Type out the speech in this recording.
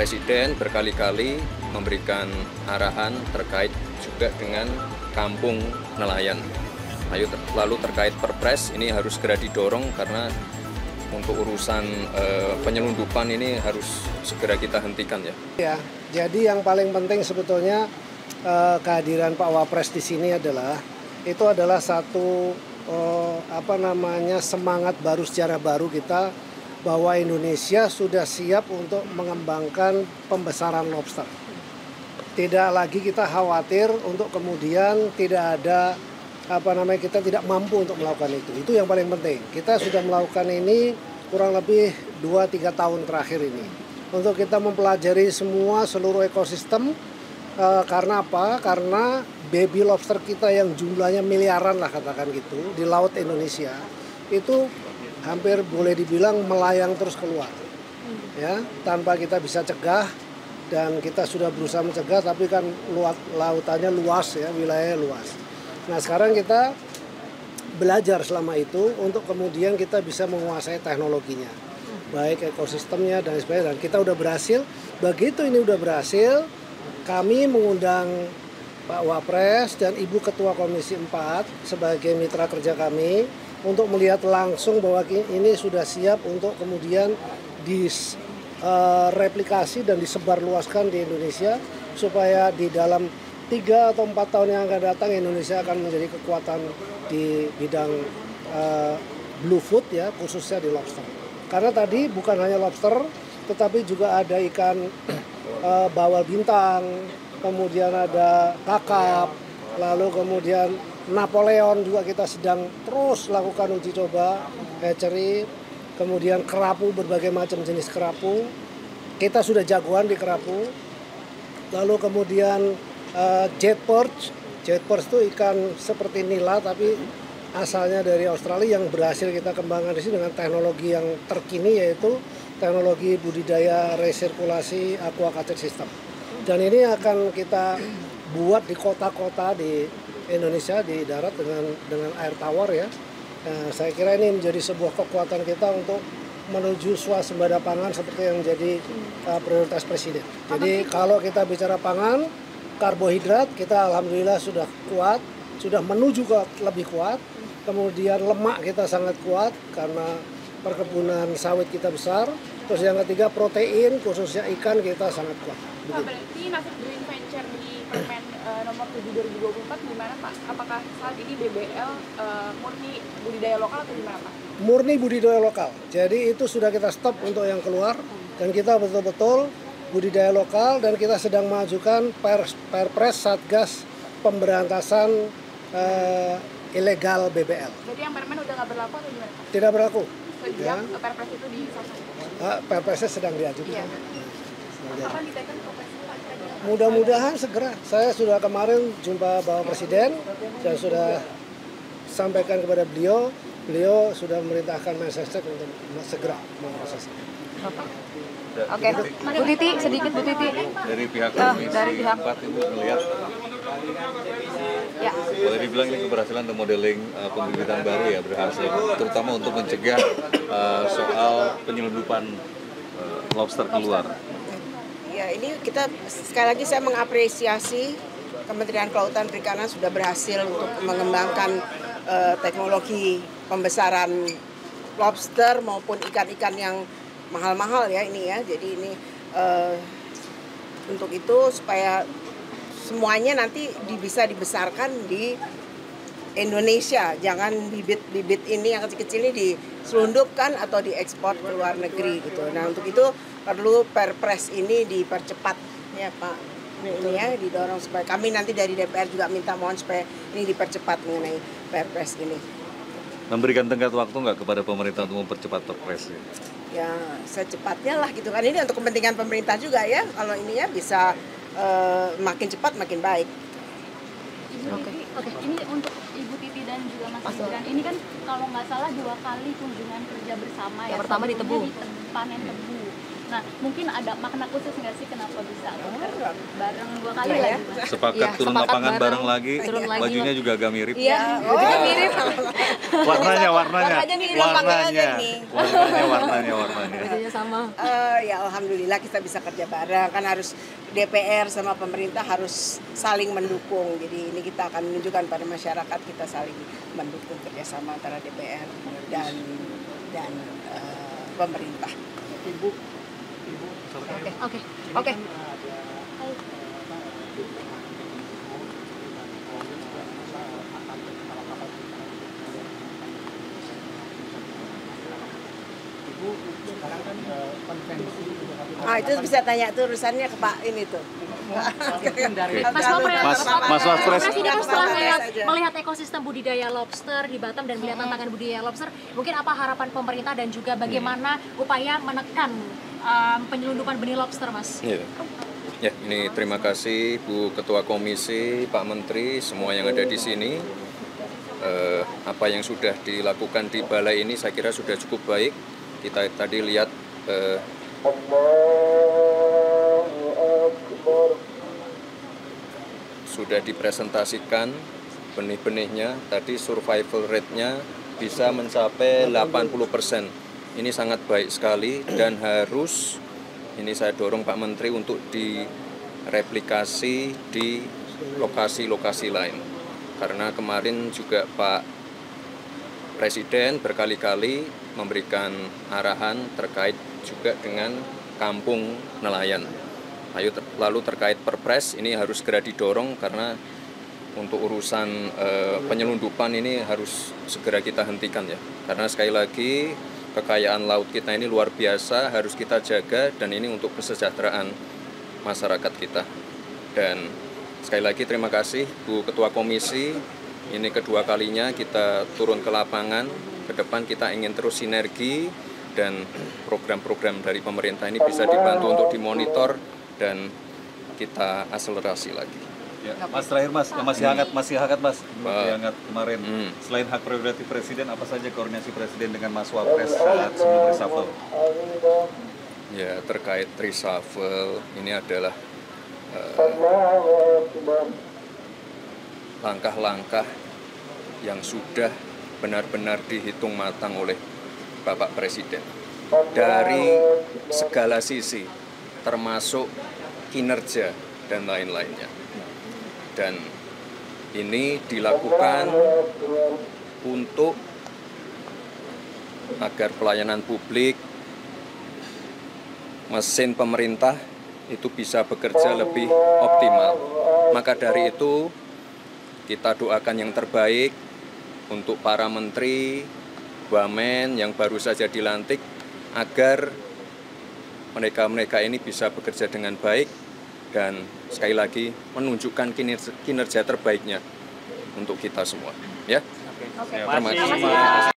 Presiden berkali-kali memberikan arahan terkait juga dengan kampung nelayan. Lalu terkait Perpres ini harus segera didorong karena untuk urusan penyelundupan ini harus segera kita hentikan ya. Ya, jadi yang paling penting sebetulnya kehadiran Pak Wapres di sini adalah satu semangat baru, sejarah baru kita bahwa Indonesia sudah siap untuk mengembangkan pembesaran lobster. Tidak lagi kita khawatir untuk kemudian tidak ada kita tidak mampu untuk melakukan itu. Itu yang paling penting. Kita sudah melakukan ini kurang lebih 2-3 tahun terakhir ini. Untuk kita mempelajari seluruh ekosistem. Karena apa? Karena baby lobster kita yang jumlahnya miliaran lah katakan gitu di laut Indonesia itu hampir boleh dibilang melayang terus keluar, ya, tanpa kita bisa cegah, dan kita sudah berusaha mencegah, tapi kan lautannya luas ya, wilayahnya luas. Nah sekarang kita belajar selama itu untuk kemudian kita bisa menguasai teknologinya, baik ekosistemnya dan sebagainya. Dan kita udah berhasil. Begitu ini udah berhasil, kami mengundang Pak Wapres dan Ibu Ketua Komisi 4 sebagai mitra kerja kami untuk melihat langsung bahwa ini sudah siap untuk kemudian direplikasi dan disebarluaskan di Indonesia supaya di dalam 3 atau 4 tahun yang akan datang Indonesia akan menjadi kekuatan di bidang blue food ya, khususnya di lobster. Karena tadi bukan hanya lobster tetapi juga ada ikan bawal bintang, kemudian ada kakap, lalu kemudian Napoleon juga kita sedang terus lakukan uji coba, hatchery, kemudian kerapu, berbagai macam jenis kerapu. Kita sudah jagoan di kerapu. Lalu kemudian jet perch itu ikan seperti nila tapi asalnya dari Australia yang berhasil kita kembangkan di sini dengan teknologi yang terkini, yaitu teknologi budidaya resirkulasi aquaculture system. Dan ini akan kita buat di kota-kota di Indonesia di darat dengan air tawar ya. Saya kira ini menjadi sebuah kekuatan kita untuk menuju swasembada pangan seperti yang menjadi prioritas Presiden. Jadi kalau kita bicara pangan, karbohidrat kita alhamdulillah sudah kuat, sudah menuju ke lebih kuat. Kemudian lemak kita sangat kuat karena perkebunan sawit kita besar. Terus yang ketiga protein, khususnya ikan kita sangat kuat. Pak, berarti nasib Green Venture di Permen nomor 7 2024 gimana Pak? Apakah saat ini BBL murni budidaya lokal atau gimana Pak? Murni budidaya lokal. Jadi itu sudah kita stop untuk yang keluar dan kita betul-betul budidaya lokal, dan kita sedang mengajukan Perpres Satgas Pemberantasan Ilegal BBL. Jadi yang permen udah nggak berlaku atau gimana Pak? Tidak berlaku. Sejak Perpres itu disahkan? Perpresnya sedang diajukan. Iya. Kapan diteken Perpresnya Pak? Mudah-mudahan segera. Saya sudah kemarin jumpa Bapak Presiden dan sudah sampaikan kepada beliau. Beliau sudah memerintahkan Mensesnek untuk segera memprosesnya. Oke, Bu Titi, sedikit Bu Titi. Dari pihak Komisi 4 itu melihat, Ya. boleh dibilang ini keberhasilan untuk modeling pembibitan baru ya, berhasil, terutama untuk mencegah soal penyelundupan lobster keluar. Ya, ini kita sekali lagi saya mengapresiasi Kementerian Kelautan Perikanan sudah berhasil untuk mengembangkan teknologi pembesaran lobster maupun ikan-ikan yang mahal-mahal ya ini ya. Jadi ini untuk itu supaya semuanya nanti bisa dibesarkan di Indonesia. Jangan bibit-bibit ini yang kecil-kecil ini diselundupkan atau diekspor ke luar negeri gitu. Nah untuk itu perlu Perpres ini dipercepat ya Pak. Ini ya didorong supaya kami nanti dari DPR juga minta mohon supaya ini dipercepat mengenai Perpres ini. Memberikan tenggat waktu nggak kepada pemerintah untuk mempercepat Perpres ini? Ya secepatnya lah gitu kan, ini untuk kepentingan pemerintah juga ya, kalau ini ya bisa makin cepat makin baik. Oke. Ini untuk Ibu Titi dan juga Mas Gibran, ini kan kalau nggak salah 2 kali kunjungan kerja bersama ya. Yang pertama di Tebu. Panen tebu. Nah mungkin ada makna khusus nggak sih kenapa bisa? bareng 2 kali lah ya. Sepakat turun lapangan bareng lagi, Turun lagi. bajunya juga agak mirip. Iya, bajunya mirip. Warnanya. Warnanya nih, lapangan aja nih. Warnanya. Bajunya sama. Ya alhamdulillah kita bisa kerja bareng, kan harus DPR sama pemerintah harus saling mendukung. Jadi ini kita akan menunjukkan pada masyarakat kita saling mendukung kerjasama antara DPR dan pemerintah. Oke. Itu bisa tanya tuh urusannya ke Pak ini tuh. Mas Wapres. Presiden setelah melihat ekosistem budidaya lobster di Batam dan melihat tantangan budidaya lobster, mungkin apa harapan pemerintah dan juga bagaimana upaya menekan penyelundupan benih lobster, Mas? Ya, ini terima kasih Bu Ketua Komisi, Pak Menteri, semua yang ada di sini. Apa yang sudah dilakukan di balai ini saya kira sudah cukup baik. Kita tadi lihat sudah dipresentasikan benih-benihnya, tadi survival rate-nya bisa mencapai 80%. Ini sangat baik sekali dan harus, ini saya dorong Pak Menteri untuk direplikasi di lokasi-lokasi lain. Karena kemarin juga Pak Presiden berkali-kali memberikan arahan terkait juga dengan kampung nelayan. Lalu terkait perpres ini harus segera didorong karena untuk urusan penyelundupan ini harus segera kita hentikan ya. Karena sekali lagi kekayaan laut kita ini luar biasa, harus kita jaga dan ini untuk kesejahteraan masyarakat kita. Dan sekali lagi terima kasih Bu Ketua Komisi, ini kedua kalinya kita turun ke lapangan. Ke depan kita ingin terus sinergi dan program-program dari pemerintah ini bisa dibantu untuk dimonitor dan kita akselerasi lagi. Ya, Mas terakhir Mas, yang masih hangat Mas, masih hangat kemarin. Selain hak prerogatif Presiden, apa saja koordinasi Presiden dengan Mas Wapres saat sebelum reshuffle? Ya, terkait reshuffle ini adalah langkah-langkah yang sudah benar-benar dihitung matang oleh Bapak Presiden dari segala sisi, termasuk kinerja dan lain-lainnya. Dan ini dilakukan untuk agar pelayanan publik, mesin pemerintah itu bisa bekerja lebih optimal. Maka dari itu kita doakan yang terbaik untuk para menteri, wamen yang baru saja dilantik agar mereka ini bisa bekerja dengan baik dan sekali lagi menunjukkan kinerja terbaiknya untuk kita semua. Ya. Oke. Terima kasih.